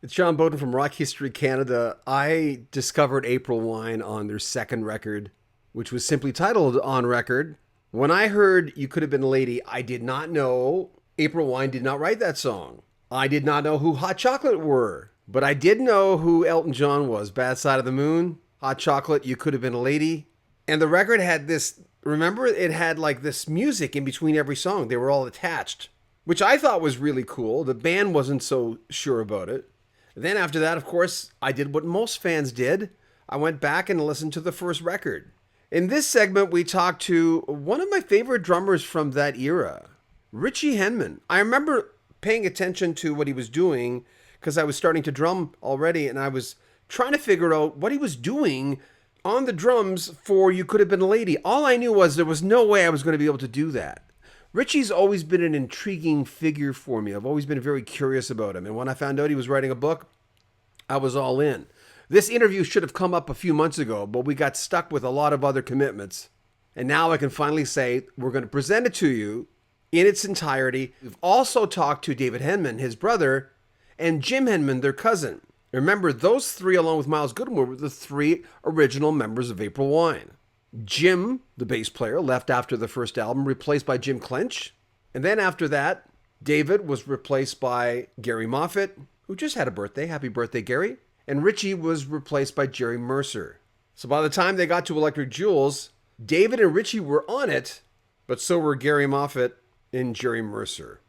It's John Bowden from Rock History Canada. I discovered April Wine on their second record, which was simply titled On Record. When I heard You Could Have Been a Lady, I did not know April Wine did not write that song. I did not know who Hot Chocolate were, but I did know who Elton John was. Bad Side of the Moon, Hot Chocolate, You Could Have Been a Lady. And the record had this, remember, it had like this music in between every song. They were all attached, which I thought was really cool. The band wasn't so sure about it. Then after that, of course, I did what most fans did. I went back and listened to the first record. In this segment, we talked to one of my favorite drummers from that era, Ritchie Henman. I remember paying attention to what he was doing because I was starting to drum already, and I was trying to figure out what he was doing on the drums for You Could Have Been a Lady. All I knew was there was no way I was going to be able to do that. Ritchie's always been an intriguing figure for me. I've always been very curious about him. And when I found out he was writing a book, I was all in. This interview should have come up a few months ago, but we got stuck with a lot of other commitments. And now I can finally say we're going to present it to you in its entirety. We've also talked to David Henman, his brother, and Jim Henman, their cousin. Remember, those three, along with Miles Goodwin, were the three original members of April Wine. Jim, the bass player, left after the first album, replaced by Jim Clench. And then after that, David was replaced by Gary Moffat, who just had a birthday. Happy birthday, Gary. And Ritchie was replaced by Jerry Mercer. So by the time they got to Electric Jewels, David and Ritchie were on it, but so were Gary Moffat and Jerry Mercer.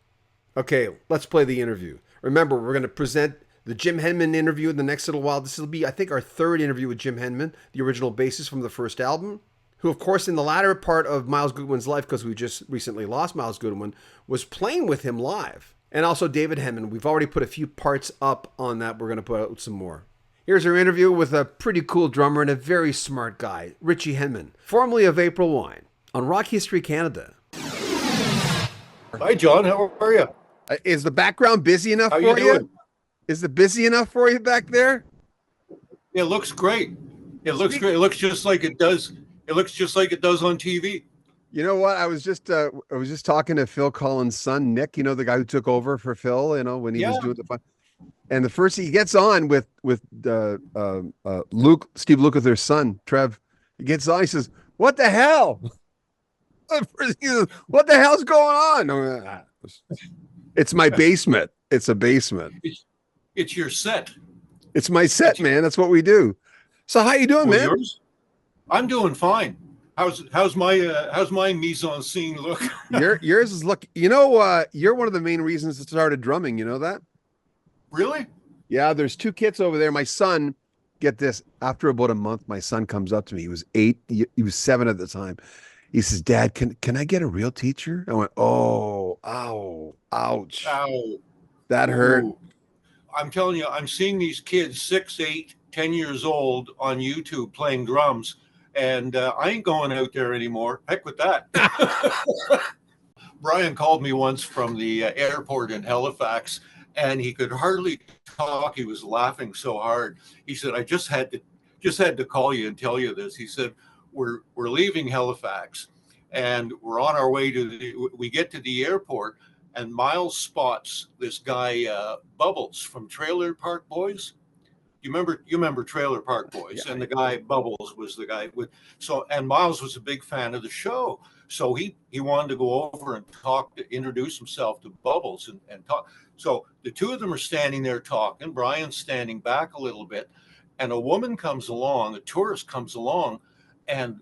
Okay, let's play the interview. Remember, we're going to present the Jim Henman interview in the next little while. This will be, I think, our third interview with Jim Henman, the original bassist from the first album, who, of course, in the latter part of Miles Goodwin's life, because we just recently lost Miles Goodwin, was playing with him live. And also David Henman. We've already put a few parts up on that. We're going to put out some more. Here's our interview with a pretty cool drummer and a very smart guy, Ritchie Henman, formerly of April Wine, on Rock History Canada. Hi, John. How are you? Is the background busy enough How for you you? doing? Is it busy enough for you back there? It looks great. It looks great. It looks just like it does. It looks just like it does on TV. You know what? I was just talking to Phil Collins' son, Nick. You know, the guy who took over for Phil. You know, when he was Yeah. doing the fun. And the first he gets on with Luke, Steve Lukather's son, Trev. He gets on. He says, "What the hell? He says, what the hell's going on?" It's my basement. It's a basement. It's your set. It's my set, man. That's what we do. So how you doing, man? Yours? I'm doing fine. How's my mise en scene look? Yours is look. You know, you're one of the main reasons I started drumming. You know that? Really? Yeah. There's two kits over there. My son, get this. After about a month, my son comes up to me. He was 8. He was 7 at the time. He says, "Dad, can I get a real teacher?" I went, "Oh, ow, ouch, Ow. that hurt." Ooh. I'm telling you, I'm seeing these kids 6, 8, 10 years old on YouTube playing drums, and I ain't going out there anymore. Heck with that. Brian called me once from the airport in Halifax, and he could hardly talk. He was laughing so hard. He said, "I just had to call you and tell you this." He said, "We're leaving Halifax, and we're on our way we get to the airport, and Miles spots this guy Bubbles from Trailer Park Boys. You remember Trailer Park Boys, Yeah. and the guy Bubbles was the guy and Miles was a big fan of the show, so he wanted to go over and introduce himself to Bubbles and talk. So the two of them are standing there talking. Brian's standing back a little bit, and a woman comes along, a tourist comes along, and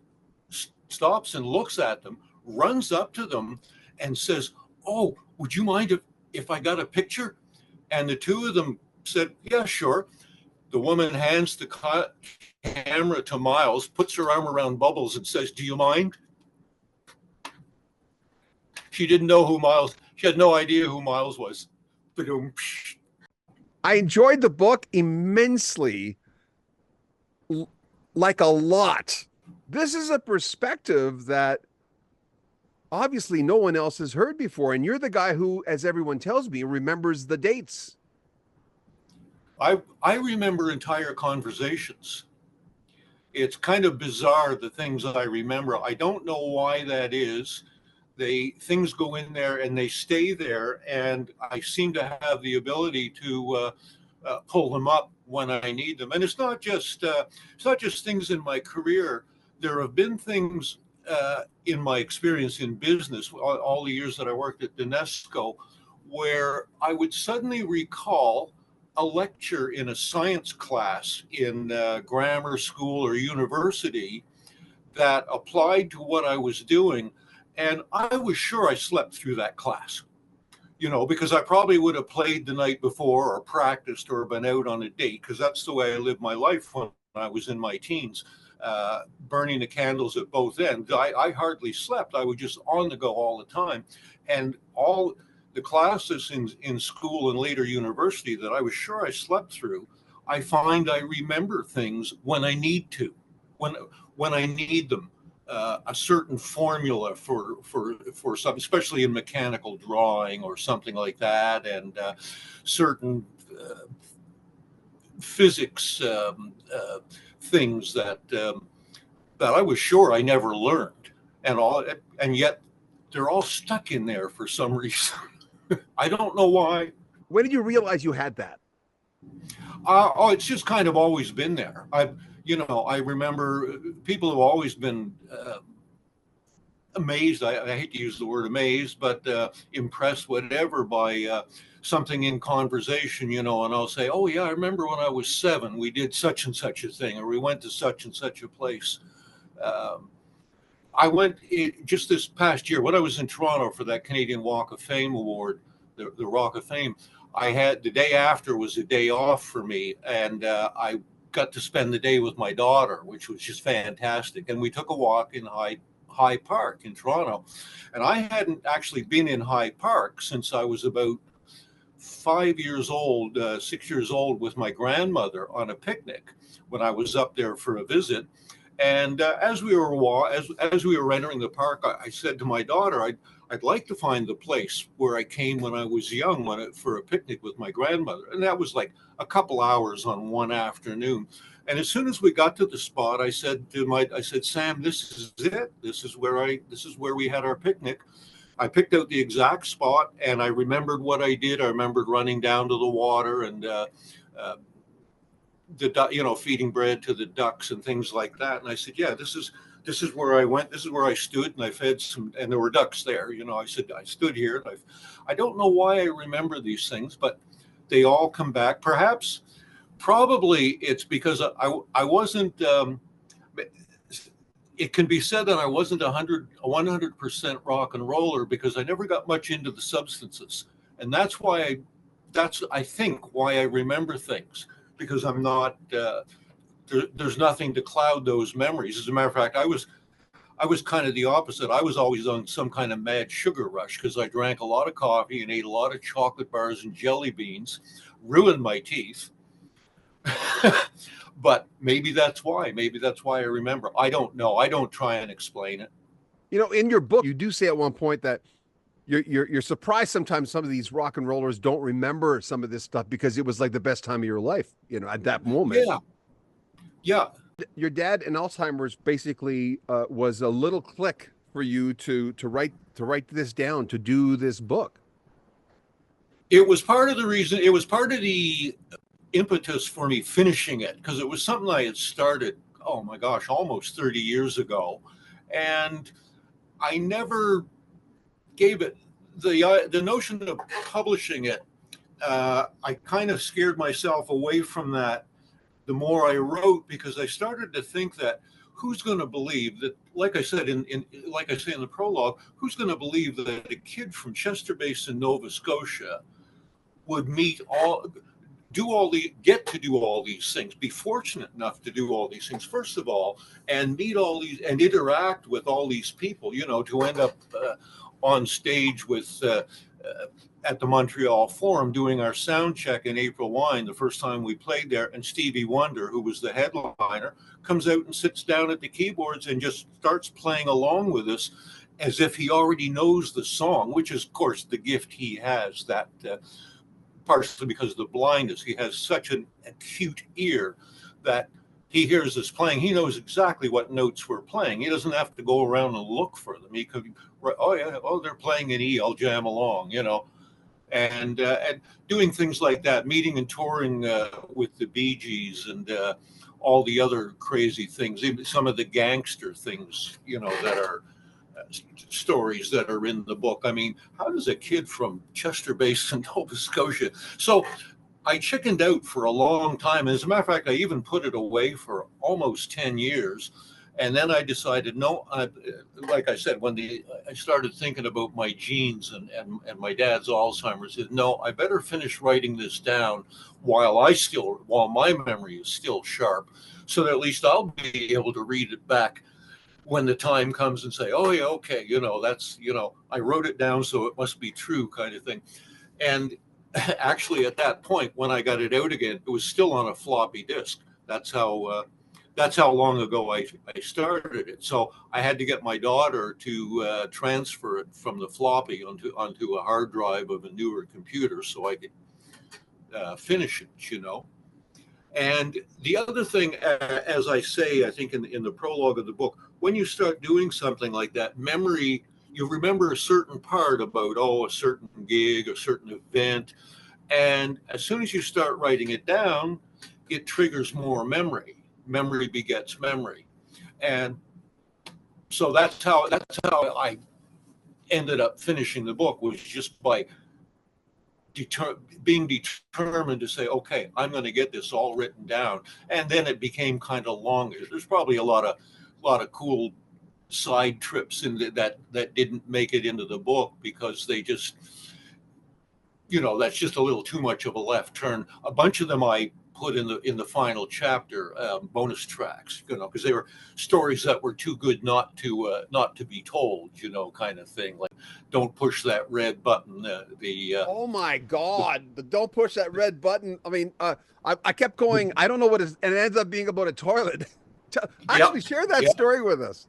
stops and looks at them, runs up to them, and says, "Oh, would you mind if I got a picture?" And the two of them said, "Yeah, sure." The woman hands the camera to Miles, puts her arm around Bubbles, and says, "Do you mind?" She didn't know who Miles. She had no idea who Miles was. I enjoyed the book immensely, like a lot. This is a perspective that obviously no one else has heard before, and you're the guy who, as everyone tells me, remembers the dates. I remember entire conversations. It's kind of bizarre, the things that I remember. I don't know why that is. Things go in there and they stay there, and I seem to have the ability to pull them up when I need them. And it's not just things in my career. There have been things in my experience in business, all the years that I worked at Dinesco, where I would suddenly recall a lecture in a science class in grammar school or university that applied to what I was doing. And I was sure I slept through that class, because I probably would have played the night before or practiced or been out on a date, because that's the way I lived my life when I was in my teens, burning the candles at both ends. I hardly slept. I was just on the go all the time. And all the classes in school and later university that I was sure I slept through, I find I remember things when I need to, when I need them. A certain formula for something, especially in mechanical drawing or something like that, and certain physics things that I was sure I never learned, and yet they're all stuck in there for some reason. I don't know why. When did you realize you had that? It's just kind of always been there. I remember people have always been amazed. I hate to use the word amazed, but impressed, whatever, by something in conversation, and I'll say, oh yeah, I remember when I was 7, we did such and such a thing, or we went to such and such a place. I went just this past year when I was in Toronto for that Canadian Walk of Fame award, the Walk of Fame. I had the day after was a day off for me, and I got to spend the day with my daughter, which was just fantastic. And we took a walk in High Park in Toronto, and I hadn't actually been in High Park since I was about 5 years old, 6 years old, with my grandmother on a picnic when I was up there for a visit. And as we were entering the park, I said to my daughter, I'd like to find the place where I came when I was young, for a picnic with my grandmother. And that was like a couple hours on one afternoon. And as soon as we got to the spot, I said, Sam, this is it. This is where we had our picnic. I picked out the exact spot, and I remembered what I did. I remembered running down to the water and feeding bread to the ducks and things like that. And I said, yeah, this is where I went. This is where I stood, and I fed some, and there were ducks there. I said, I stood here. And I don't know why I remember these things, but they all come back. Probably it's because I wasn't, it can be said that I wasn't 100% rock and roller, because I never got much into the substances. And that's why I think why I remember things, because I'm not, there's nothing to cloud those memories. As a matter of fact, I was kind of the opposite. I was always on some kind of mad sugar rush, because I drank a lot of coffee and ate a lot of chocolate bars and jelly beans, ruined my teeth. But maybe that's why I remember. I don't know. I don't try and explain it. In your book, you do say at one point that you're surprised sometimes some of these rock and rollers don't remember some of this stuff, because it was like the best time of your life, at that moment. Yeah. Your dad and Alzheimer's basically was a little click for you to write this down, to do this book. It was part of the reason. It was part of the impetus for me finishing it, because it was something I had started, oh my gosh, almost 30 years ago, and I never gave it the notion of publishing it. I kind of scared myself away from that the more I wrote, because I started to think that who's going to believe that, like I said like I say in the prologue, who's going to believe that a kid from Chester Basin, Nova Scotia, would get to do all these things, be fortunate enough to do all these things, first of all, and meet all these and interact with all these people, to end up on stage with at the Montreal Forum doing our sound check in April Wine, the first time we played there, and Stevie Wonder, who was the headliner, comes out and sits down at the keyboards and just starts playing along with us as if he already knows the song, which is, of course, the gift he has, that partially because of the blindness. He has such an acute ear that he hears us playing. He knows exactly what notes we're playing. He doesn't have to go around and look for them. He could, oh yeah, oh, they're playing an E, I'll jam along, and doing things like that, meeting and touring with the Bee Gees and all the other crazy things, even some of the gangster things, that are stories that are in the book. I mean, how does a kid from Chester Basin, Nova Scotia? So I chickened out for a long time. As a matter of fact, I even put it away for almost 10 years. And then I decided, no, like I said, when I started thinking about my genes and my dad's Alzheimer's, no, I better finish writing this down while my memory is still sharp, so that at least I'll be able to read it back when the time comes and say, oh yeah, okay, that's, I wrote it down, so it must be true, kind of thing. And actually, at that point, when I got it out again, it was still on a floppy disk. That's how long ago I started it. So I had to get my daughter to transfer it from the floppy onto a hard drive of a newer computer, so I could finish it. And the other thing, as I say, I think in the prologue of the book, when you start doing something like that, memory, you remember a certain part about, a certain gig, a certain event. And as soon as you start writing it down, it triggers more memory. Memory begets memory. And so that's how I ended up finishing the book, was just by being determined to say, okay, I'm going to get this all written down. And then it became kind of longer. There's probably a lot of cool side trips in that didn't make it into the book because they just, that's just a little too much of a left turn. A bunch of them I put in the final chapter, bonus tracks, because they were stories that were too good not to be told, kind of thing. Like, don't push that red button. Oh my God! The don't push that red button. I mean, I kept going. I don't know what and it ends up being about a toilet. Actually, share that story with us.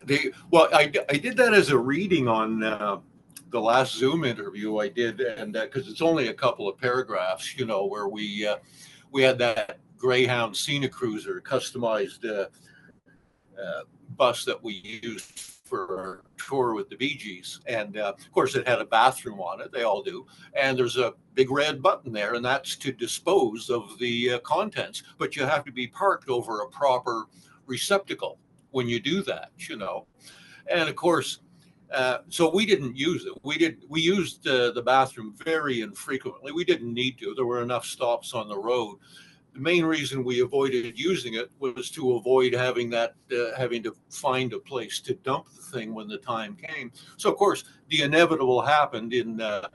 I did that as a reading on the last Zoom interview I did, and because it's only a couple of paragraphs, where we had that Greyhound Scenic Cruiser customized bus that we used for our tour with the Bee Gees, and of course it had a bathroom on it. They all do, and there's a big red button there, and that's to dispose of the contents. But you have to be parked over a proper receptacle when you do that, and of course. So we didn't use it. We used the bathroom very infrequently. We didn't need to. There were enough stops on the road. The main reason we avoided using it was to avoid having to find a place to dump the thing when the time came. So of course the inevitable happened in the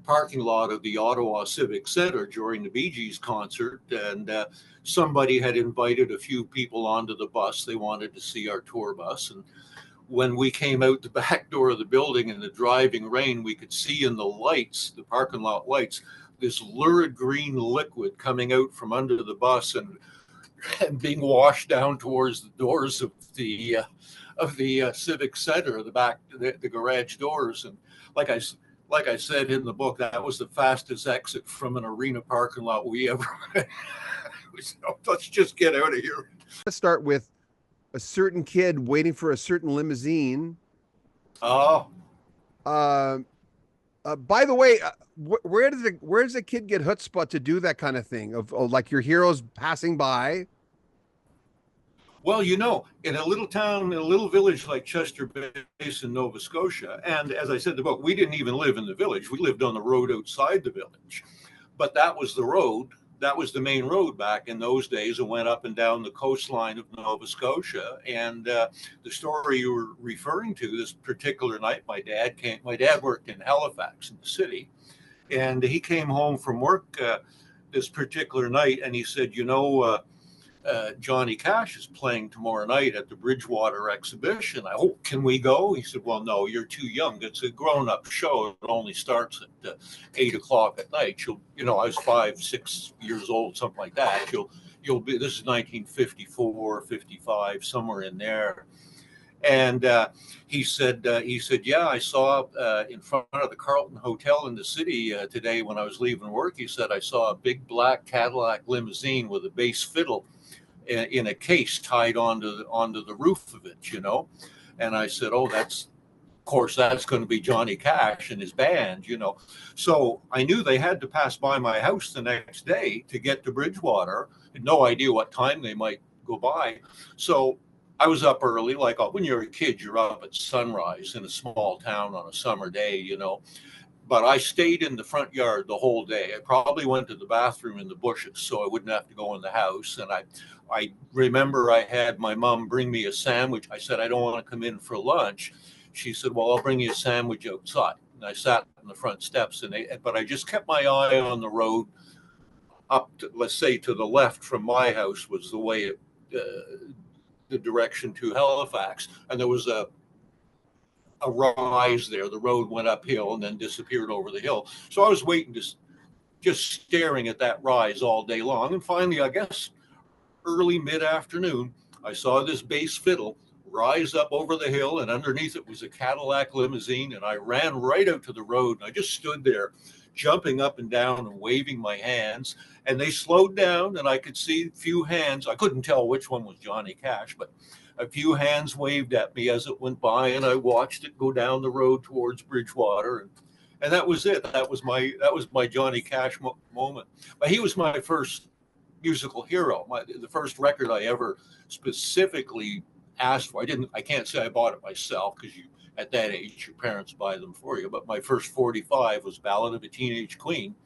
parking lot of the Ottawa Civic Center during the Bee Gees concert, and somebody had invited a few people onto the bus. They wanted to see our tour bus, and when we came out the back door of the building in the driving rain, we could see in the lights, the parking lot lights, this lurid green liquid coming out from under the bus and being washed down towards the doors of the Civic Center, the garage doors. And like I said in the book, that was the fastest exit from an arena parking lot we ever had. Let's just get out of here. Let's start with a certain kid waiting for a certain limousine. Oh. By the way, where does a kid get chutzpah to do that kind of thing of like your heroes passing by? Well, in a little town, in a little village like Chester Basin, Nova Scotia, and as I said in the book, we didn't even live in the village. We lived on the road outside the village, but that was the road. That was the main road back in those days. It went up and down the coastline of Nova Scotia. And the story you were referring to, this particular night, my dad worked in Halifax in the city, and he came home from work this particular night, and he said, Johnny Cash is playing tomorrow night at the Bridgewater exhibition. Can we go? He said, well, no, you're too young. It's a grown-up show. It only starts at 8 o'clock at night. I was 5, 6 years old, something like that. You'll be, this is 1954, 55, somewhere in there. And he said, yeah, I saw in front of the Charlton Hotel in the city today when I was leaving work. He said, I saw a big black Cadillac limousine with a bass fiddle in a case tied onto the roof of it, And I said, oh, course, that's going to be Johnny Cash and his band, you know. So I knew they had to pass by my house the next day to get to Bridgewater. Had no idea what time they might go by. So I was up early, like when you're a kid, you're up at sunrise in a small town on a summer day, you know. But I stayed in the front yard the whole day. I probably went to the bathroom in the bushes so I wouldn't have to go in the house. And I remember I had my mom bring me a sandwich. I said, I don't want to come in for lunch. She said, well, I'll bring you a sandwich outside. And I sat on the front steps, but I just kept my eye on the road up to, let's say, to the left from my house was the way the direction to Halifax. And there was a rise there. The road went uphill and then disappeared over the hill. So I was waiting, just staring at that rise all day long. And finally, I guess early mid-afternoon, I saw this bass fiddle rise up over the hill, and underneath it was a Cadillac limousine. And I ran right out to the road, and I just stood there jumping up and down and waving my hands. And they slowed down, and I could see a few hands. I couldn't tell which one was Johnny Cash, but a few hands waved at me as it went by, and I watched it go down the road towards Bridgewater, and that was it. That was my Johnny Cash moment. But he was my first musical hero. The first record I ever specifically asked for. I can't say I bought it myself, because at that age your parents buy them for you. But my first 45 was "Ballad of a Teenage Queen"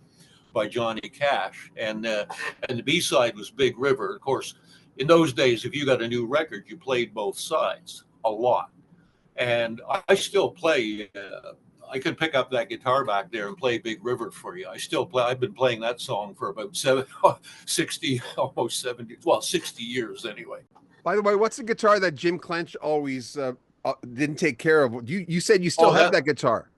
by Johnny Cash, and the B-side was "Big River." Of course, in those days, if you got a new record, you played both sides a lot. And I still play. I could pick up that guitar back there and play "Big River" for you. I still play. I've been playing that song for about 60, almost 70, well, 60 years anyway. By the way, what's the guitar that Jim Clench always didn't take care of? You said you still have that guitar.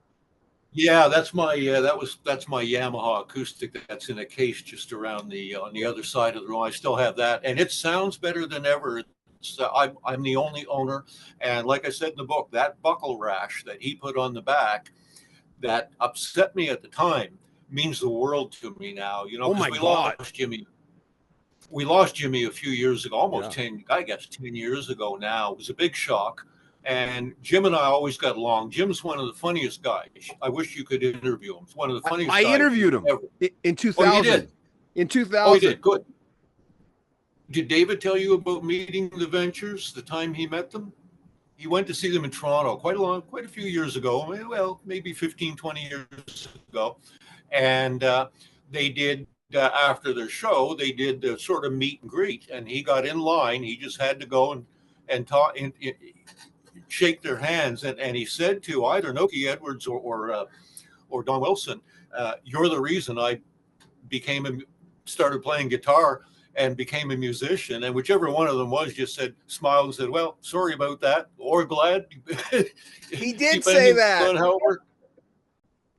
Yeah, that's my Yamaha acoustic that's in a case just around on the other side of the room. I still have that, and it sounds better than ever. I'm the only owner, and like I said in the book, that buckle rash that he put on the back that upset me at the time means the world to me now. You know, oh my God. We lost Jimmy a few years ago, almost 10 years ago now. It was a big shock. And Jim and I always got along. Jim's one of the funniest guys. I wish you could interview him. It's one of the funniest guys. I interviewed him in 2000. Oh, you did? In 2000. Oh, you did? Good. Did David tell you about meeting the Ventures, the time he met them? He went to see them in Toronto quite a few years ago. Well, maybe 15, 20 years ago. And they did, after their show, they did a sort of meet and greet. And he got in line. He just had to go and talk and shake their hands, and he said to either Noki Edwards or Don Wilson, "You're the reason I started playing guitar and became a musician." And whichever one of them was just smiled and said, "Well, sorry about that," or "Glad." He did say that.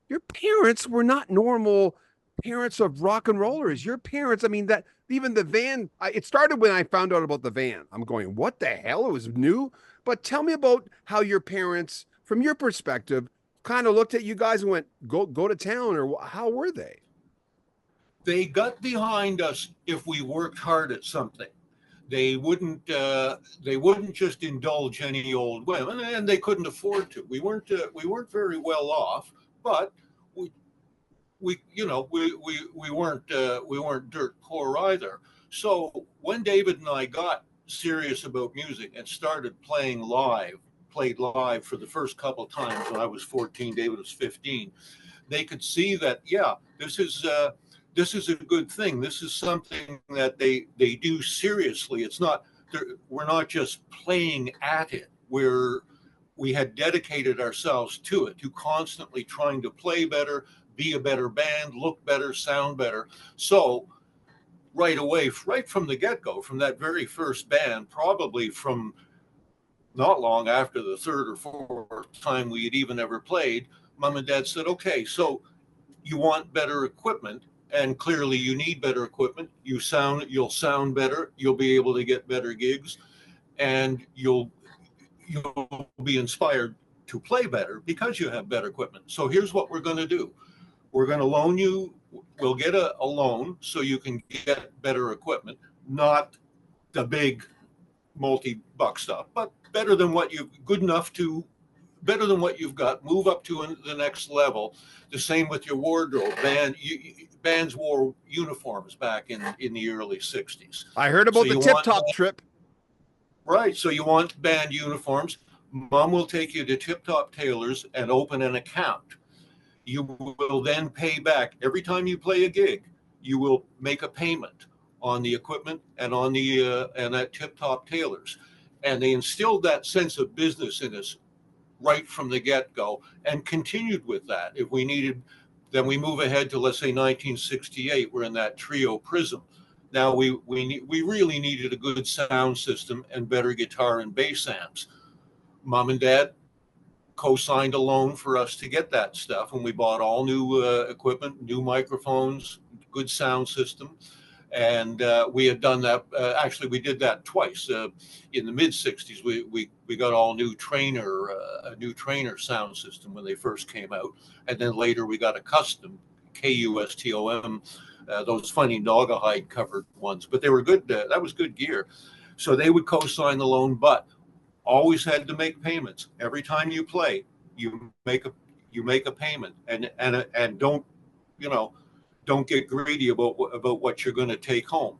Your parents were not normal parents of rock and rollers. Your parents, I mean, that even the van. It started when I found out about the van. I'm going, what the hell? It was new. But tell me about how your parents, from your perspective, kind of looked at you guys and went, go to town, or how were they? They got behind us if we worked hard at something. They wouldn't just indulge any old women, and they couldn't afford to. We weren't very well off, but we weren't dirt poor either. So when David and I got serious about music and started played live for the first couple of times when I was 14, David was 15, they could see that, this is a good thing. This is something that they do seriously. It's not, we're not just playing at it. We had dedicated ourselves to it, to constantly trying to play better, be a better band, look better, sound better. So right away, right from the get-go, from that very first band, probably from not long after the third or fourth time we had even ever played, Mom and Dad said, okay, so you want better equipment, and clearly you need better equipment. You'll sound better, you'll be able to get better gigs, and you'll be inspired to play better because you have better equipment. So here's what we're going to do. We're going to loan you. We'll get a loan so you can get better equipment, not the big multi-buck stuff, but better than good enough to better than what you've got. Move up to the next level. The same with your wardrobe. Bands wore uniforms back in the early 60s. I heard about the Tip Top trip. Right. So you want band uniforms. Mom will take you to Tip Top Tailors and open an account. You will then pay back every time you play a gig. You will make a payment on the equipment and on the and at Tip Top Tailors, and they instilled that sense of business in us right from the get-go, and continued with that. If we needed, then we move ahead to, let's say, 1968. We're in that trio Prism. Now we really needed a good sound system and better guitar and bass amps. Mom and Dad co-signed a loan for us to get that stuff, and we bought all new equipment, new microphones, good sound system. And we had done that. Actually, we did that twice. In the mid '60s, we got all new a new trainer sound system when they first came out, and then later we got a custom KUSTOM, those funny Naugahyde covered ones. But they were good. That was good gear. So they would co-sign the loan, but always had to make payments every time you play. You make a payment, and don't get greedy about what you're going to take home.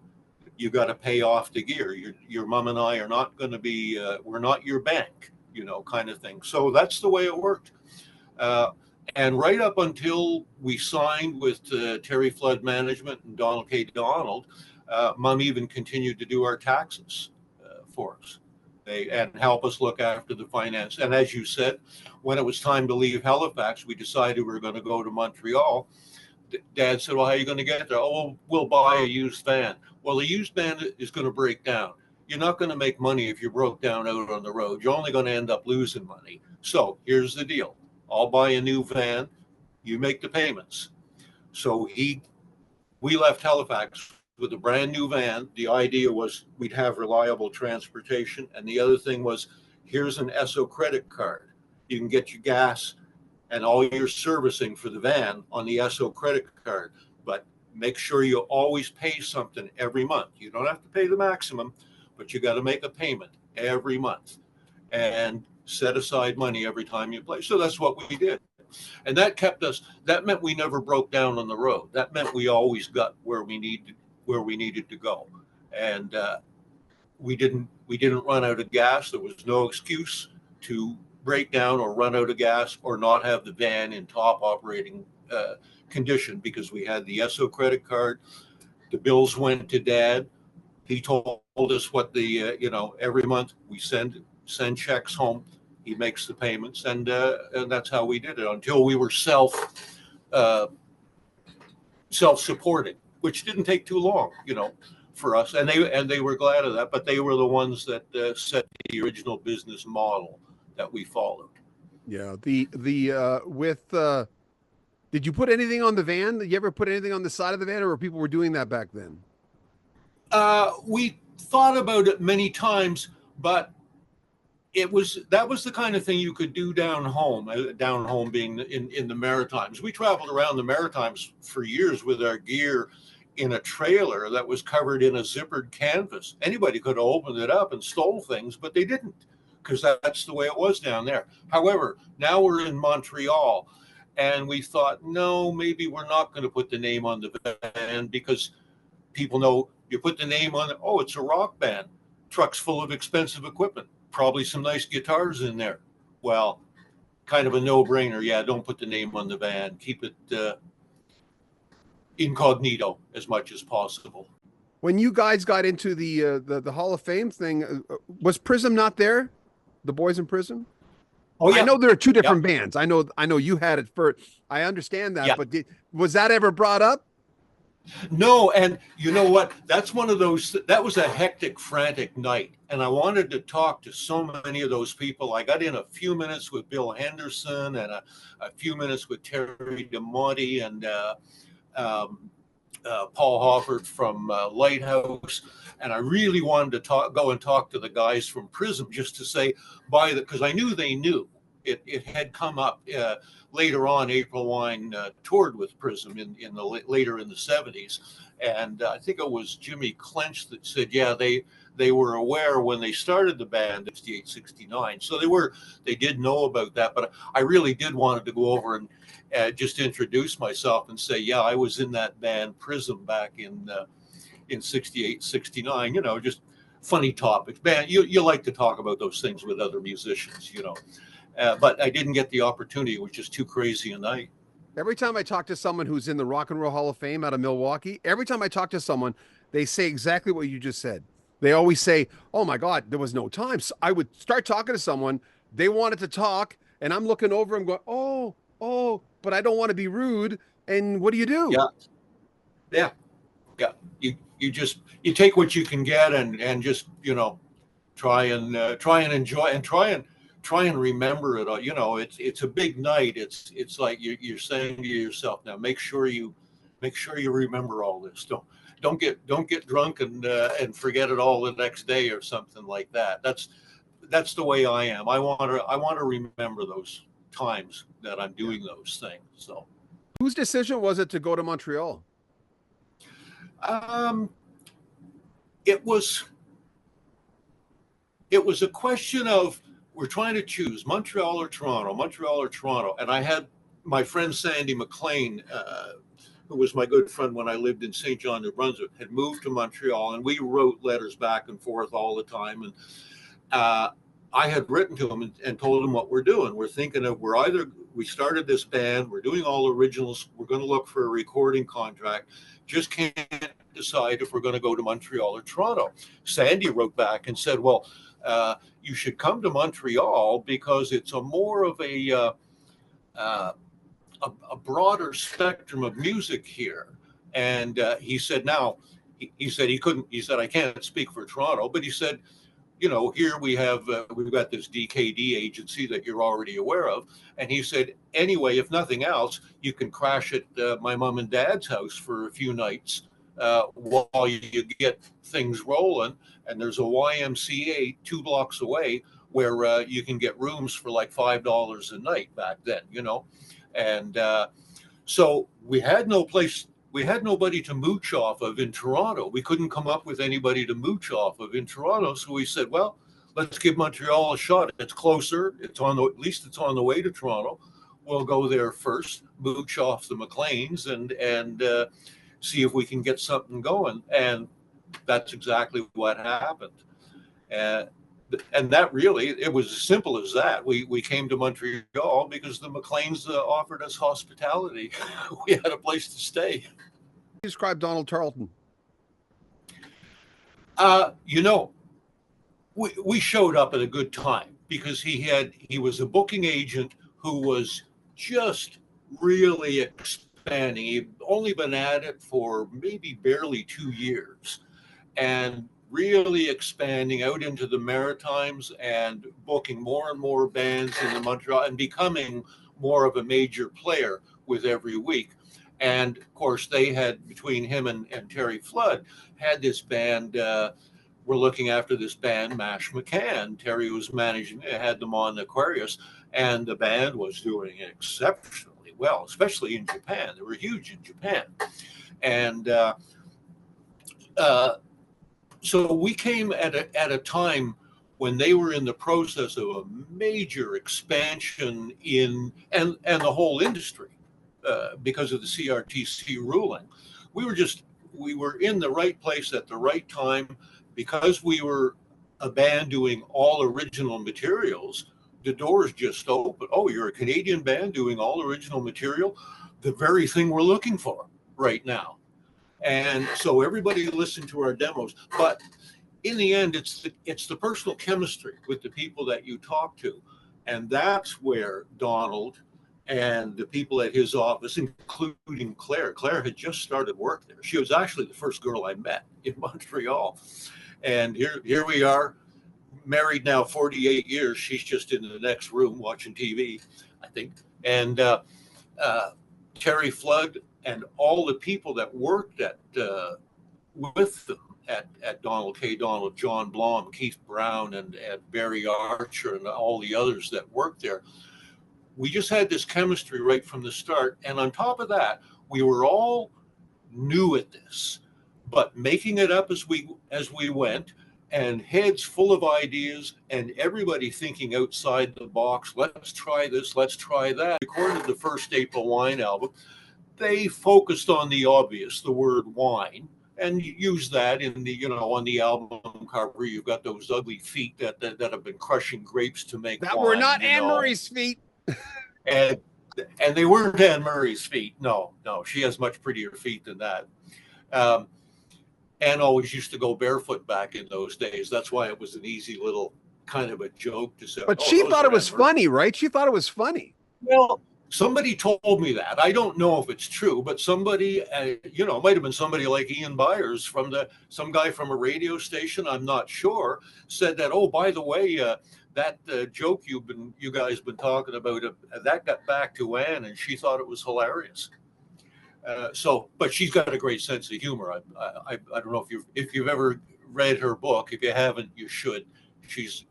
You got to pay off the gear. Your mom and I are not going to be. We're not your bank, kind of thing. So that's the way it worked. And right up until we signed with Terry Flood Management and Donald K. Donald, Mom even continued to do our taxes for us. And help us look after the finance. And as you said, when it was time to leave Halifax, we decided we were going to go to Montreal. Dad said, well, how are you going to get there? Oh, we'll buy a used van. Well, a used van is going to break down. You're not going to make money if you broke down out on the road. You're only going to end up losing money. So here's the deal. I'll buy a new van. You make the payments. So we left Halifax with a brand new van. The idea was we'd have reliable transportation. And the other thing was, here's an Esso credit card. You can get your gas and all your servicing for the van on the Esso credit card. But make sure you always pay something every month. You don't have to pay the maximum, but you got to make a payment every month and set aside money every time you play. So that's what we did. And that meant we never broke down on the road. That meant we always got where we needed to go. And we didn't run out of gas. There was no excuse to break down or run out of gas or not have the van in top operating condition, because we had the Esso credit card. The bills went to Dad. He told us what the every month we send checks home. He makes the payments, and that's how we did it until we were self-supporting, which didn't take too long, for us. And they were glad of that, but they were the ones that set the original business model that we followed. Yeah. Did you put anything on the van? Did you ever put anything on the side of the van, or people were doing that back then? We thought about it many times, but that was the kind of thing you could do down home being in the Maritimes. We traveled around the Maritimes for years with our gear in a trailer that was covered in a zippered canvas. Anybody could have opened it up and stole things, but they didn't, because that's the way it was down there. However, now we're in Montreal, and we thought, no, maybe we're not going to put the name on the van, because people know you put the name on it. Oh, it's a rock band. Trucks full of expensive equipment. Probably some nice guitars in there. Well, kind of a no-brainer. Yeah, don't put the name on the van. Keep it incognito as much as possible. When you guys got into the Hall of Fame thing, was Prism not there? The boys in Prism? Oh yeah. I know there are two different bands. I know you had it first. I understand that, but was that ever brought up? No, and you know what? That's one of those. That was a hectic, frantic night, and I wanted to talk to so many of those people. I got in a few minutes with Bill Henderson and a few minutes with Terry DeMonte and Paul Hofford from Lighthouse, and I really wanted to go and talk to the guys from Prism just to say because I knew they knew. It had come up later on. April Wine toured with Prism in the later in the 70s, and I think it was Jimmy Clench that said, yeah, they were aware when they started the band in 68, 69. So they did know about that. But I really did wanted to go over and just introduce myself and say, yeah, I was in that band Prism back in 68, 69. You know, just funny topics. Man, you like to talk about those things with other musicians, you know. But I didn't get the opportunity. It was just too crazy a night. Every time I talk to someone who's in the Rock and Roll Hall of Fame out of Milwaukee, every time I talk to someone, they say exactly what you just said. They always say, oh my God, there was no time. So I would start talking to someone, they wanted to talk, and I'm looking over and going, oh, but I don't want to be rude. And what do you do? Yeah. You take what you can get and just, you know, try and enjoy and try and remember it all. You know, it's a big night. It's like you're saying to yourself, now make sure you remember all this. Don't get drunk and forget it all the next day or something like that. That's the way I am. I want to remember those times that I'm doing those things. So, whose decision was it to go to Montreal? It was a question of, we're trying to choose Montreal or Toronto. And I had my friend Sandy McLean, who was my good friend when I lived in St. John, New Brunswick, had moved to Montreal, and we wrote letters back and forth all the time. And I had written to him and told him what we're doing. We're thinking of, we started this band, we're doing all originals, we're going to look for a recording contract, just can't decide if we're going to go to Montreal or Toronto. Sandy wrote back and said, well, you should come to Montreal because it's a more of a broader spectrum of music here. And he said, now, he said I can't speak for Toronto, but he said, you know, here we've got this DKD agency that you're already aware of. And he said, anyway, if nothing else, you can crash at my mom and dad's house for a few nights while you get things rolling. And there's a YMCA 2 blocks away where you can get rooms for like $5 a night back then, you know. And so we had nobody to mooch off of in Toronto. We couldn't come up with anybody to mooch off of in Toronto. So we said, well, let's give Montreal a shot. It's closer. At least it's on the way to Toronto. We'll go there first, mooch off the McLeans and see if we can get something going. And that's exactly what happened. And that really, it was as simple as that. We came to Montreal because the McLeans offered us hospitality. We had a place to stay. Describe Donald Charlton. You know, we showed up at a good time because he was a booking agent who was just really expanding. He'd only been at it for maybe barely 2 years, and really expanding out into the Maritimes and booking more and more bands in the Montreal and becoming more of a major player with every week. And of course, they had, between him and Terry Flood, had this band. We're looking after this band, Mash McCann. Terry was managing, had them on Aquarius, and the band was doing exceptionally well, especially in Japan. They were huge in Japan. And so we came at a time when they were in the process of a major expansion and the whole industry because of the CRTC ruling. We were in the right place at the right time because we were a band doing all original materials. The doors just opened. Oh, you're a Canadian band doing all original material? The very thing we're looking for right now. And so everybody listened to our demos, but in the end, it's the personal chemistry with the people that you talk to. And that's where Donald and the people at his office, including Claire had just started work there. She was actually the first girl I met in Montreal. And here we are, married now 48 years. She's just in the next room watching TV, I think. And Terry Flood and all the people that worked with them at Donald K. Donald, John Blom, Keith Brown, and Barry Archer, and all the others that worked there, we just had this chemistry right from the start. And on top of that, we were all new at this, but making it up as we went, and heads full of ideas, and everybody thinking outside the box. Let's try this, let's try that. Recorded the first April Wine album. They focused on the obvious, the word wine, and use that in the, you know, on the album cover. You've got those ugly feet that have been crushing grapes to make that wine, were not Anne Murray's feet. and they weren't Anne Murray's feet. No, she has much prettier feet than that. Anne always used to go barefoot back in those days. That's why it was an easy little kind of a joke to say. But she thought it was funny, right? She thought it was funny. Well, somebody told me that. I don't know if it's true, but somebody, you know, it might have been somebody like Ian Byers from some guy from a radio station, I'm not sure, said that, oh, by the way, that joke you guys been talking about, that got back to Anne, and she thought it was hilarious. But she's got a great sense of humor. I don't know if you've ever read her book. If you haven't, you should. She's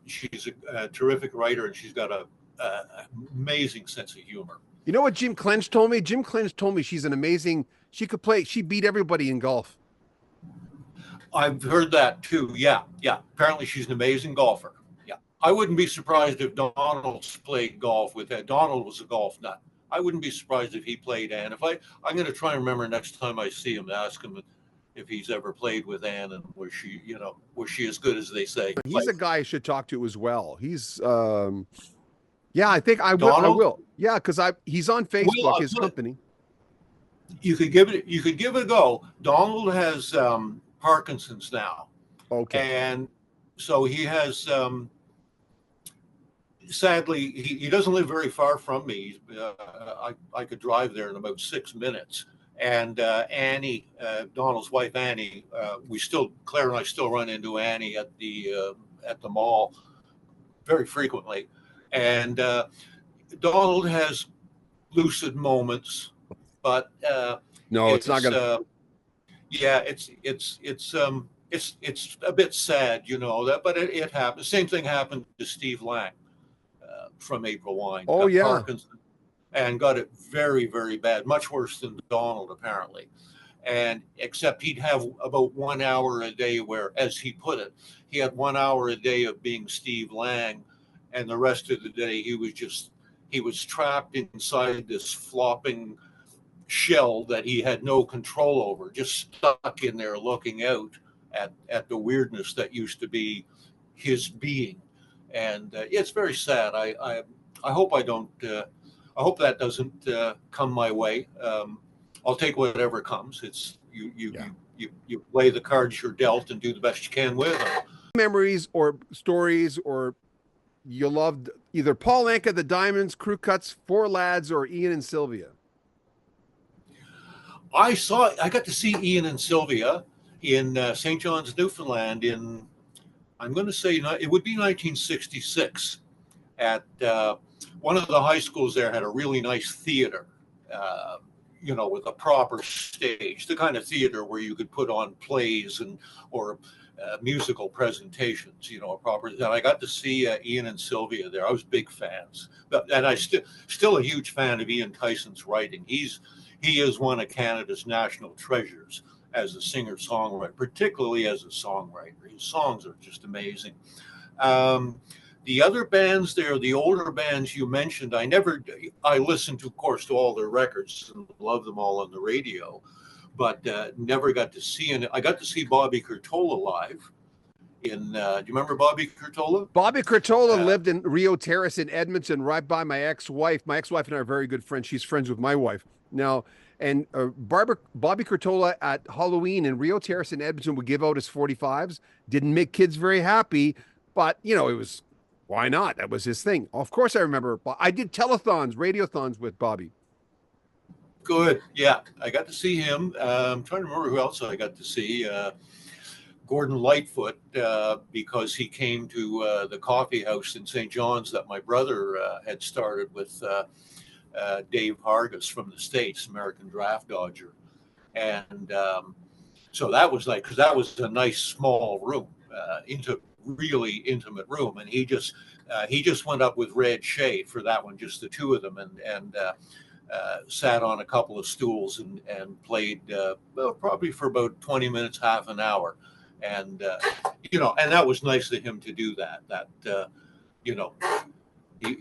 a terrific writer, and she's got a amazing sense of humor. You know what Jim Clench told me? Jim Clench told me she's an amazing. She could play. She beat everybody in golf. I've heard that too. Yeah. Apparently, she's an amazing golfer. Yeah, I wouldn't be surprised if Donald's played golf with that. Donald was a golf nut. I wouldn't be surprised if he played Anne. I'm going to try and remember next time I see him to ask him if he's ever played with Anne, and was she as good as they say. He's a guy I should talk to as well. He's yeah, I think I will. Yeah, because he's on Facebook, his company. You could give it a go. Donald has Parkinson's now. Okay. And so he has sadly, he doesn't live very far from me. I could drive there in about 6 minutes. And Annie, Donald's wife Annie, Claire and I still run into Annie at the mall very frequently. And Donald has lucid moments, but no, it's not gonna. Yeah, it's a bit sad, you know that, but it happens. Same thing happened to Steve Lang from April Wine. Oh, yeah. Parkinson's, and got it very, very bad, much worse than Donald apparently. And except he'd have about 1 hour a day where, as he put it, he had 1 hour a day of being Steve Lang, and the rest of the day he was trapped inside this flopping shell that he had no control over, just stuck in there looking out at the weirdness that used to be his being. And it's very sad. I hope I don't. I hope that doesn't come my way. I'll take whatever comes. It's you play the cards you're dealt and do the best you can with them. Memories or stories, or you loved either Paul Anka, the Diamonds, Crew Cuts, Four Lads, or Ian and Sylvia. I got to see Ian and Sylvia in St. John's, Newfoundland in, I'm going to say it would be 1966 at one of the high schools there had a really nice theater, with a proper stage, the kind of theater where you could put on plays or musical presentations, a proper. And I got to see Ian and Sylvia there. I was big fans, and I still a huge fan of Ian Tyson's writing. He is one of Canada's national treasures as a singer-songwriter, particularly as a songwriter. His songs are just amazing. The other bands there, the older bands you mentioned, I listened to, of course, to all their records and love them all on the radio, but never got to see any. I got to see Bobby Curtola live. Do you remember Bobby Curtola? Bobby Curtola lived in Rio Terrace in Edmonton, right by my ex-wife. My ex-wife and I are very good friends. She's friends with my wife now. And Bobby Curtola at Halloween in Rio Terrace in Edmonton would give out his 45s. Didn't make kids very happy, but, it was, why not? That was his thing. Of course I remember. I did telethons, radiothons with Bobby. Good. Yeah, I got to see him. I'm trying to remember who else I got to see. Gordon Lightfoot, because he came to the coffee house in St. John's that my brother had started with Dave Hargis from the States, American Draft Dodger. And so that was because that was a nice small room into really intimate room, and he just went up with Red Shea for that one, just the two of them, and sat on a couple of stools and played well, probably for about 20 minutes, half an hour, and and that was nice of him to do that.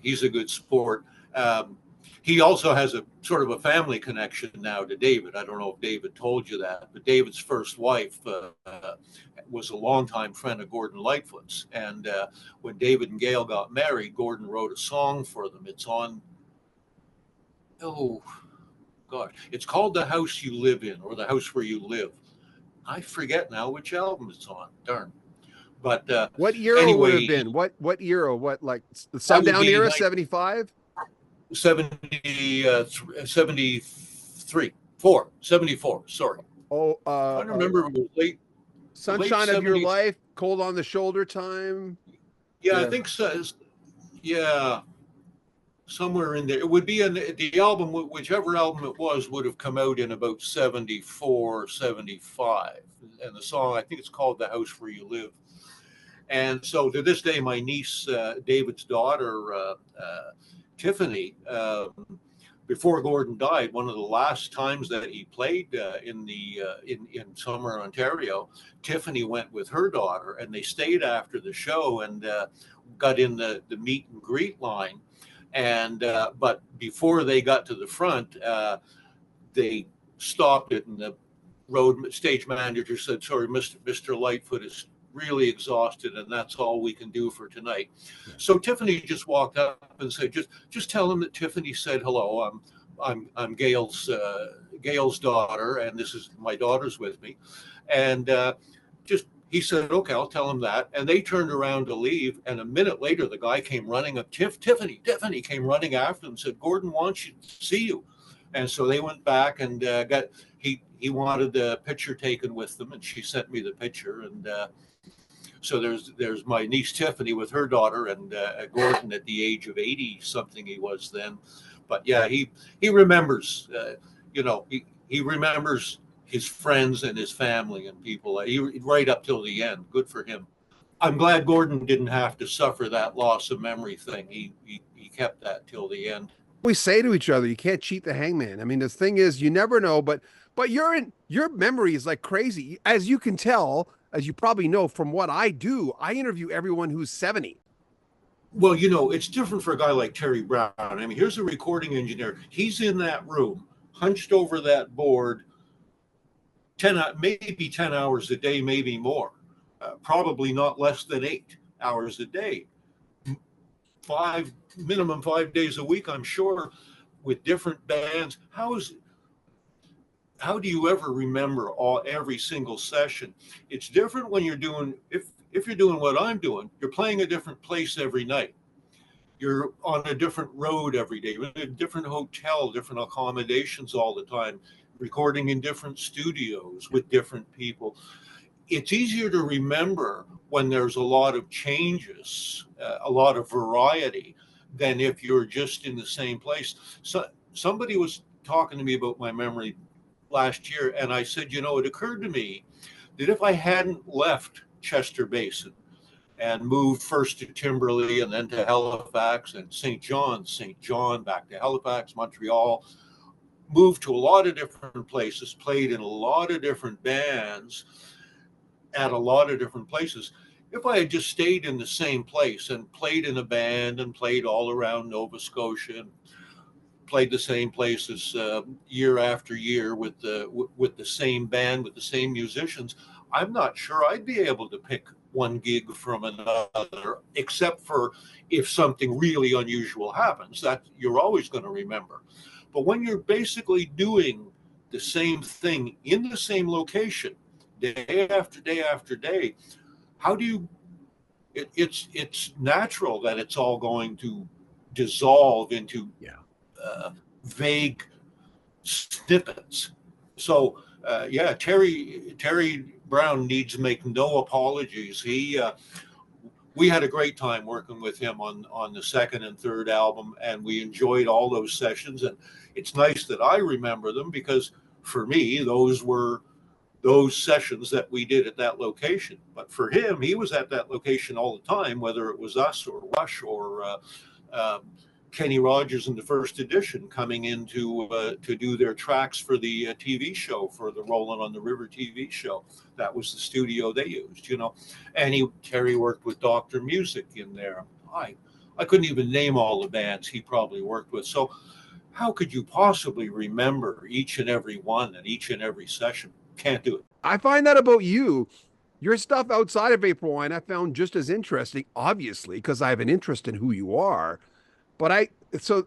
He's a good sport. He also has a sort of a family connection now to David. I don't know if David told you that, but David's first wife was a longtime friend of Gordon Lightfoot's. And when David and Gail got married, Gordon wrote a song for them. It's on, oh, God, it's called The House You Live In, or The House Where You Live. I forget now which album it's on. Darn. But what era anyway, would have been? What era? What, like the Sundown era? 75? 73, 74. Sorry. Oh, I don't remember. It was late. Sunshine late of Your Life, Cold on the Shoulder Time. Yeah, I think so. Yeah, somewhere in there. It would be in the album, whichever album it was, would have come out in about 74, 75. And the song, I think it's called The House Where You Live. And so to this day, my niece, David's daughter, Tiffany, before Gordon died, one of the last times that he played in summer Ontario, Tiffany went with her daughter, and they stayed after the show and got in the meet and greet line. And but before they got to the front, they stopped it, and the road stage manager said, "Sorry, Mr. Lightfoot is really exhausted, and that's all we can do for tonight." So Tiffany just walked up and said, just tell him that Tiffany said hello. I'm Gail's daughter, and this is my daughter's with me. And he said, okay, I'll tell him that. And they turned around to leave, and a minute later the guy came running up. Tiffany came running after them and said, Gordon wants to see you. And so they went back and he wanted the picture taken with them, and she sent me the picture. And so there's my niece Tiffany with her daughter, and Gordon at the age of 80 something he was then. But yeah, he remembers, he remembers his friends and his family and people right up till the end. Good for him. I'm glad Gordon didn't have to suffer that loss of memory thing. He kept that till the end. We say to each other, you can't cheat the hangman. I mean, the thing is, you never know, but your memory is like crazy. As you can tell, as you probably know from what I do, I interview everyone who's 70. Well, it's different for a guy like Terry Brown. I mean, here's a recording engineer. He's in that room, hunched over that board, maybe 10 hours a day, maybe more, probably not less than 8 hours a day, minimum 5 days a week, I'm sure, with different bands. How do you ever remember every single session? It's different when you're doing, if you're doing what I'm doing, you're playing a different place every night. You're on a different road every day. You're in a different hotel, different accommodations all the time, recording in different studios with different people. It's easier to remember when there's a lot of changes, a lot of variety, than if you're just in the same place. So somebody was talking to me about my memory last year, and I said, it occurred to me that if I hadn't left Chester Basin and moved first to Timberley and then to Halifax and St. John, back to Halifax, Montreal, moved to a lot of different places, played in a lot of different bands at a lot of different places. If I had just stayed in the same place and played in a band and played all around Nova Scotia and played the same places year after year with the same band, with the same musicians, I'm not sure I'd be able to pick one gig from another, except for if something really unusual happens, that you're always going to remember. But when you're basically doing the same thing in the same location, day after day after day, how do you, it's natural that it's all going to dissolve into vague snippets. So Terry Brown needs make no apologies. We had a great time working with him on the second and third album, and we enjoyed all those sessions. And it's nice that I remember them, because for me, those were those sessions that we did at that location. But for him, he was at that location all the time, whether it was us or Rush or Kenny Rogers in the first edition coming in to do their tracks for the TV show, for the Rolling on the River TV show. That was the studio they used, you know. And Terry worked with Dr. Music in there. I couldn't even name all the bands he probably worked with. So how could you possibly remember each and every one and each and every session? Can't do it. I find that about you. Your stuff outside of April Wine I found just as interesting, obviously, because I have an interest in who you are. But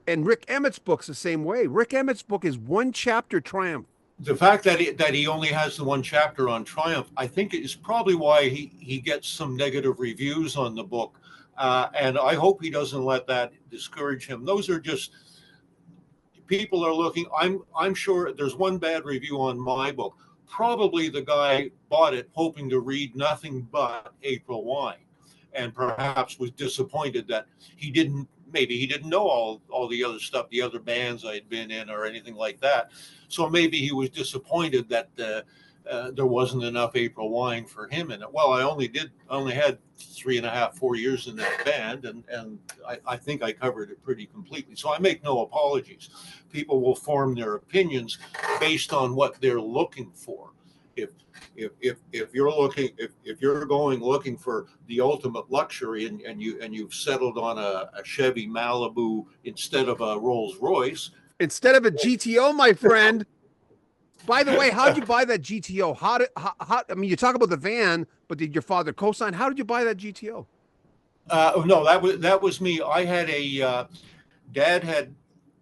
and Rick Emmett's book's the same way. Rick Emmett's book is one chapter Triumph. The fact that he only has the one chapter on Triumph, I think is probably why he gets some negative reviews on the book. And I hope he doesn't let that discourage him. Those are just, people are looking. I'm sure there's one bad review on my book. Probably the guy bought it hoping to read nothing but April Wine, and perhaps was disappointed that maybe he didn't know all the other stuff, the other bands I had been in or anything like that. So maybe he was disappointed that there wasn't enough April Wine for him in it. Well, I only had 3.5, 4 years in that band, and I think I covered it pretty completely. So I make no apologies. People will form their opinions based on what they're looking for. If you're going looking for the ultimate luxury and you've settled on a Chevy Malibu instead of a Rolls Royce, instead of a GTO, my friend. By the way, how did you buy that GTO? How I mean, you talk about the van, but did your father co-sign? How did you buy that GTO? No, that was me. I had Dad had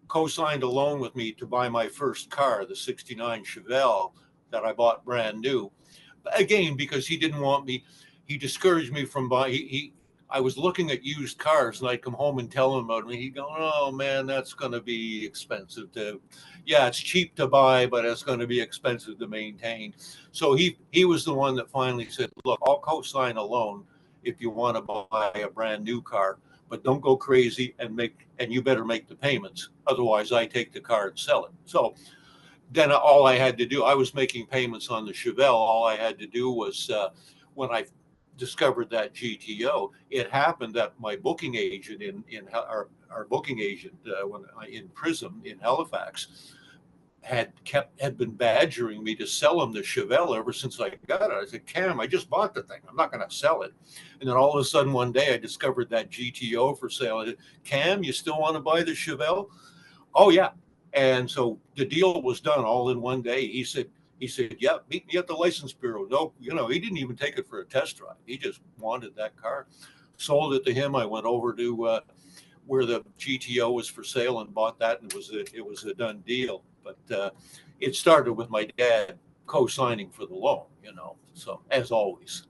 co-signed a loan with me to buy my first car, the '69 Chevelle that I bought brand new. Again, because he didn't want me, he discouraged me from buying. I was looking at used cars, and I'd come home and tell him about it. He'd go, "Oh man, that's going to be expensive yeah, it's cheap to buy, but it's going to be expensive to maintain." So he was the one that finally said, "Look, I'll co-sign a loan if you want to buy a brand new car, but don't go crazy and you better make the payments. Otherwise, I take the car and sell it." So then all I had to do, I was making payments on the Chevelle. All I had to do was when I discovered that GTO, it happened that my booking agent our booking agent in Prism in Halifax had been badgering me to sell him the Chevelle ever since I got it. I said, "Cam, I just bought the thing. I'm not going to sell it." And then all of a sudden one day I discovered that GTO for sale. I said, "Cam, you still want to buy the Chevelle?" "Oh yeah." And so the deal was done all in one day. He said, "Yeah, meet me at the license bureau." No, he didn't even take it for a test drive. He just wanted that car. Sold it to him. I went over to where the GTO was for sale and bought that, and it was a done deal. But it started with my dad co-signing for the loan, so as always.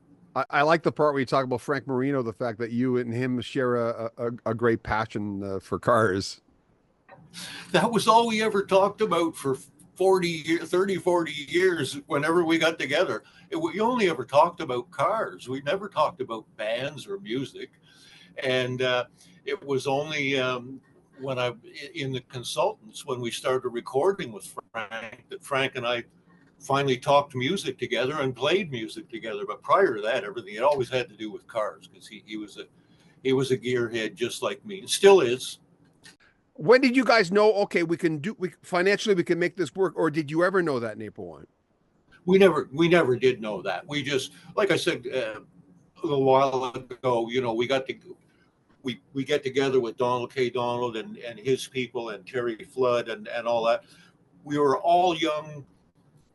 I like the part where you talk about Frank Marino, the fact that you and him share a great passion for cars. That was all we ever talked about for 40 years. Whenever we got together, we only ever talked about cars. We never talked about bands or music. And it was only when in the consultants, when we started recording with Frank, that Frank and I finally talked music together and played music together. But prior to that, everything, it always had to do with cars, because he was a gearhead just like me, and still is. When did you guys know, okay, financially we can make this work, or did you ever know that in April Wine? We never did know that. We just, like I said a little while ago, we get together with Donald K. Donald and his people and Terry Flood and all that. We were all young,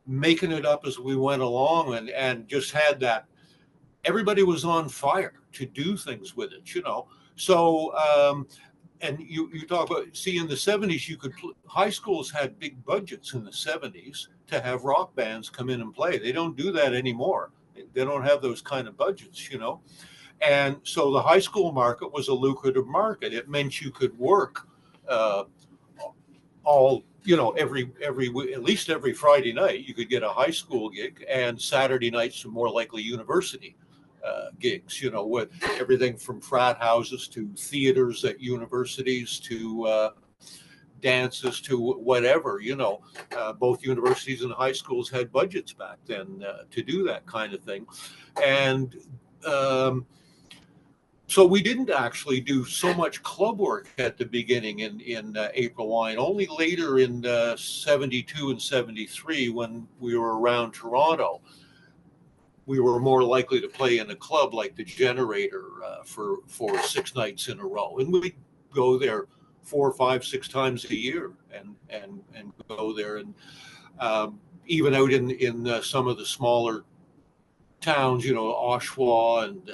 making it up as we went along, and just had that. Everybody was on fire to do things with it, So, and you talk about, in the 70s, high schools had big budgets in the 70s to have rock bands come in and play. They don't do that anymore. They don't have those kind of budgets, And so the high school market was a lucrative market. It meant you could work at least every Friday night. You could get a high school gig, and Saturday nights were more likely university gigs, with everything from frat houses to theaters at universities to dances to whatever, both universities and high schools had budgets back then to do that kind of thing. And so we didn't actually do so much club work at the beginning in April Wine. Only later in 72 and 73, when we were around Toronto, we were more likely to play in a club like the Generator for 6 nights in a row. And we'd go there 4, 5, 6 times a year and go there. And even out in some of the smaller towns, Oshawa and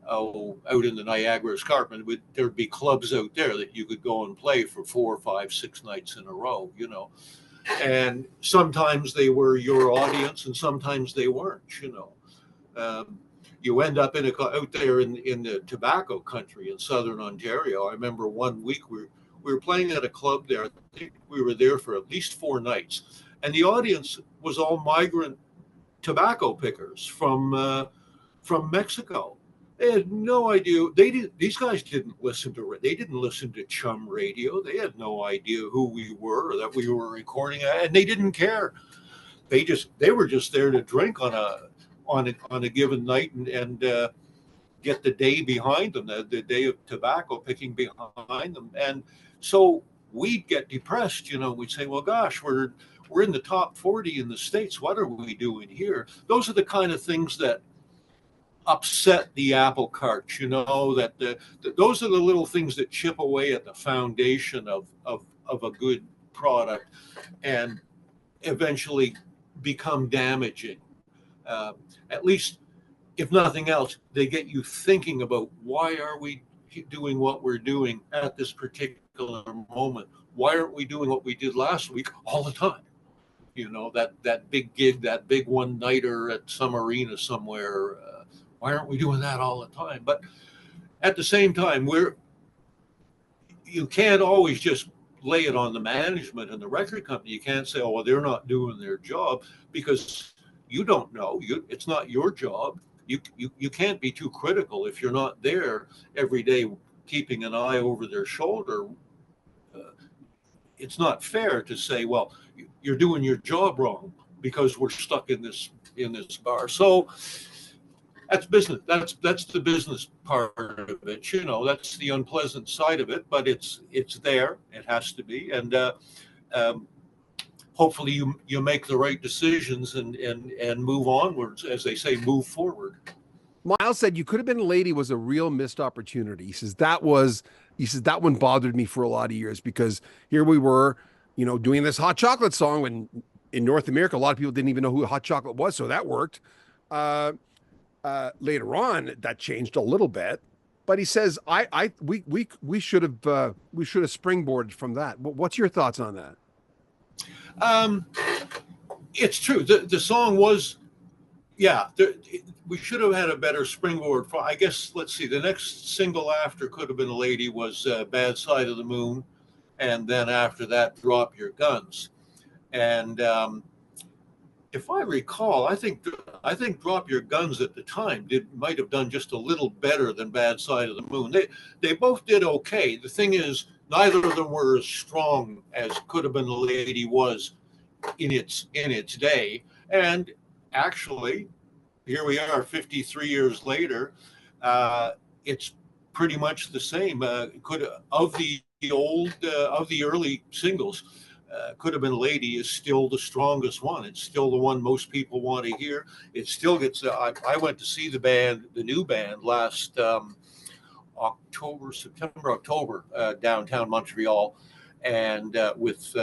out in the Niagara Escarpment, there'd be clubs out there that you could go and play for 4, 5, 6 nights in a row, and sometimes they were your audience and sometimes they weren't. You end up out there in the tobacco country in southern Ontario. I remember one week we were playing at a club there. I think we were there for at least 4 nights, and the audience was all migrant tobacco pickers from Mexico. They had no idea. These guys didn't listen to. They didn't listen to Chum Radio. They had no idea who we were or that we were recording, and they didn't care. They were just there to drink on a given night and get the day behind them, the day of tobacco picking behind them. And so we'd get depressed. We'd say, well, gosh, we're in the top 40 in the States. What are we doing here? Those are the kind of things that upset the apple cart, that those are the little things that chip away at the foundation of a good product and eventually become damaging. At least, if nothing else, they get you thinking about, why are we doing what we're doing at this particular moment? Why aren't we doing what we did last week all the time? That big gig, that big one-nighter at some arena somewhere. Why aren't we doing that all the time? But at the same time, you can't always just lay it on the management and the record company. You can't say, oh, well, they're not doing their job, because you don't know. It's not your job. You can't be too critical if you're not there every day keeping an eye over their shoulder. It's not fair to say, well, you're doing your job wrong because we're stuck in this bar. So that's business. That's the business part of it. That's the unpleasant side of it, but it's there. It has to be. And hopefully you make the right decisions and move onwards, as they say, move forward. Miles said You Could Have Been a Lady was a real missed opportunity. He says that one bothered me for a lot of years, because here we were, doing this hot chocolate song when in North America, a lot of people didn't even know who hot chocolate was. So that worked. Later on, that changed a little bit, but he says we should have springboarded from that. What's your thoughts on that? It's true. The song was, we should have had a better springboard. I guess, let's see, the next single after Could Have Been a Lady was Bad Side of the Moon, and then after that, Drop Your Guns. And if I recall, I think Drop Your Guns at the time might have done just a little better than Bad Side of the Moon. They both did okay. The thing is, neither of them were as strong as Could Have Been a Lady was in its day. And actually, here we are 53 years later. It's pretty much the same. Of the early singles, Could Have Been a Lady is still the strongest one. It's still the one most people want to hear. It still gets. I went to see the new band last October, downtown Montreal, and with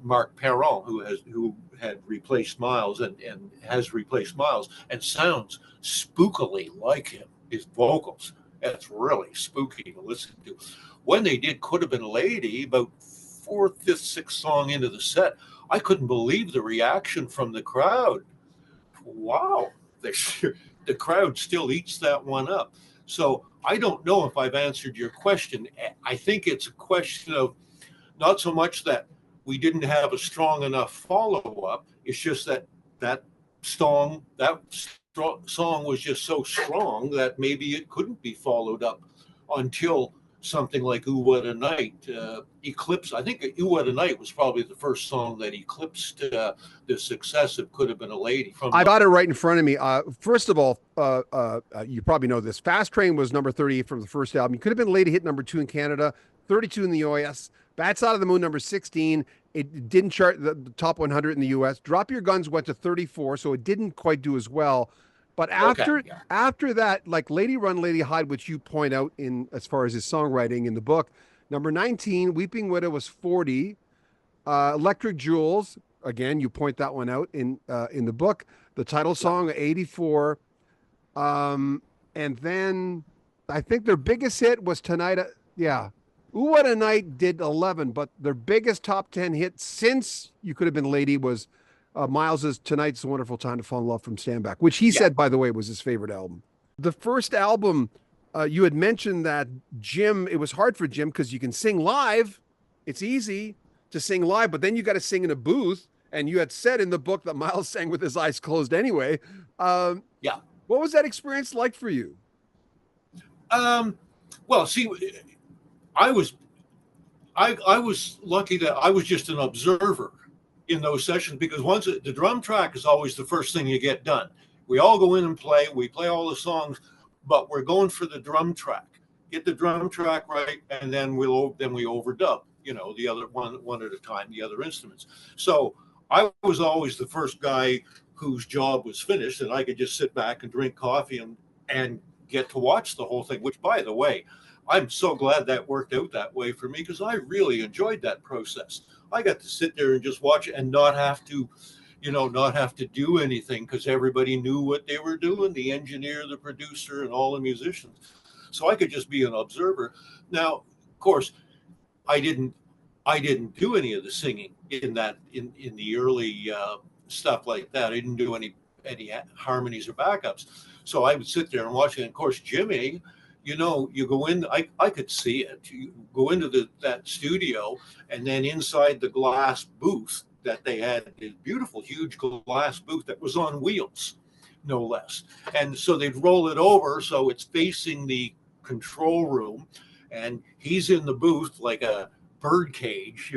Mark Perron, who had replaced Miles and has replaced Miles and sounds spookily like him. His vocals, that's really spooky to listen to. When they did Could Have Been a Lady, about 4th, 5th, 6th song into the set, I couldn't believe the reaction from the crowd. Wow, the crowd still eats that one up. So I don't know if I've answered your question. I think it's a question of not so much that we didn't have a strong enough follow-up. It's just that song was just so strong that maybe it couldn't be followed up until something like "Ooh What a Night" eclipsed. I think "Ooh What a Night" was probably the first song that eclipsed the success of "Could Have Been a Lady." I got it right in front of me. First of all, you probably know this. "Fast Train" was number 38 from the first album. "You Could Have Been a Lady" hit number 2 in Canada, 32 in the US. "Bad Side of the Moon" number 16. It didn't chart the top 100 in the US. "Drop Your Guns" went to 34, so it didn't quite do as well. But after that, like "Lady Run, Lady Hide," which you point out in as far as his songwriting in the book, number 19. "Weeping Widow" was 40. "Electric Jewels," again, you point that one out in the book. The title song, 84. And then I think their biggest hit was "Tonight." "Ooh What a Night" did 11, but their biggest top 10 hit since "You Could Have Been a Lady" was Miles's "Tonight's a Wonderful Time to Fall in Love" from Stand Back, which he said, by the way, was his favorite album. The first album, you had mentioned that Jim, it was hard for Jim because you can sing live. It's easy to sing live, but then you got to sing in a booth. And you had said in the book that Miles sang with his eyes closed anyway. What was that experience like for you? Well, see, I was lucky that I was just an observer in those sessions, because once the drum track is always the first thing you get done. We all go in and play. We play all the songs, but we're going for the drum track. Get the drum track right, and then we overdub. The other one at a time, the other instruments. So I was always the first guy whose job was finished, and I could just sit back and drink coffee and get to watch the whole thing. Which, by the way, I'm so glad that worked out that way for me, because I really enjoyed that process. I got to sit there and just watch it and not have to do anything, because everybody knew what they were doing, the engineer, the producer, and all the musicians. So I could just be an observer. Now, of course, I didn't do any of the singing in the early stuff like that. I didn't do any harmonies or backups. So I would sit there and watch it. And of course, Jimmy, you go in, I could see it. You go into that studio, and then inside the glass booth that they had, this beautiful, huge glass booth that was on wheels, no less. And so they'd roll it over so it's facing the control room, and he's in the booth like a bird cage,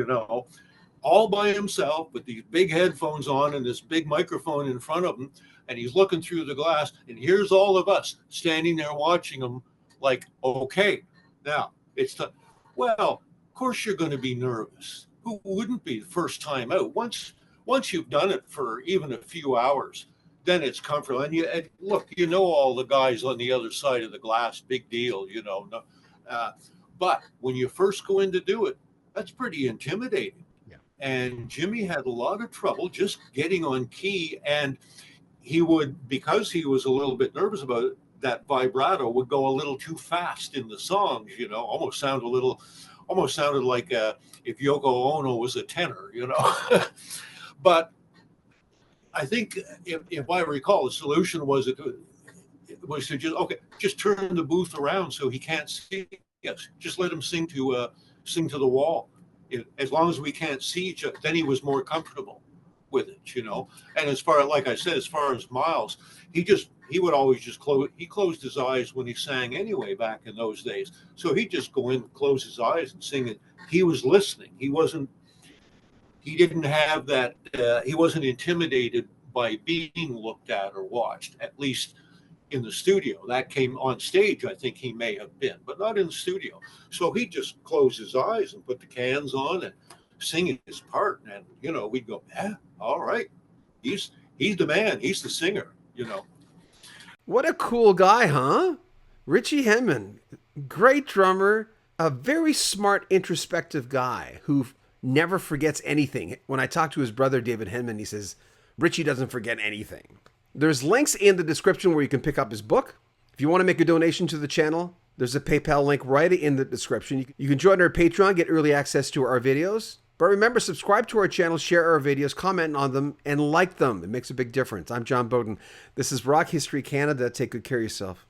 all by himself with these big headphones on and this big microphone in front of him. And he's looking through the glass, and here's all of us standing there watching him like, okay, now it's well, of course you're going to be nervous. Who wouldn't be the first time out? Once you've done it for even a few hours, then it's comfortable. And look, all the guys on the other side of the glass, big deal, but when you first go in to do it, that's pretty intimidating. Yeah. And Jimmy had a lot of trouble just getting on key, and he would, because he was a little bit nervous about it, that vibrato would go a little too fast in the songs, almost sounded like if Yoko Ono was a tenor, But I think, if I recall, the solution was to just turn the booth around so he can't see us. Just let him sing to the wall. As long as we can't see each other, then he was more comfortable with it, And as far as Miles, he would always just closed his eyes when he sang anyway back in those days. So he'd just go in, close his eyes and sing it. He was listening. He didn't have that, he wasn't intimidated by being looked at or watched, at least in the studio. That came on stage, I think he may have been, but not in the studio. So he'd just close his eyes and put the cans on and sing his part. And, we'd go, yeah, all right. He's the man. He's the singer, What a cool guy, huh? Ritchie Henman, great drummer, a very smart, introspective guy who never forgets anything. When I talked to his brother, David Henman, he says, Ritchie doesn't forget anything. There's links in the description where you can pick up his book. If you want to make a donation to the channel, there's a PayPal link right in the description. You can join our Patreon, get early access to our videos. But remember, subscribe to our channel, share our videos, comment on them, and like them. It makes a big difference. I'm John Bowden. This is Rock History Canada. Take good care of yourself.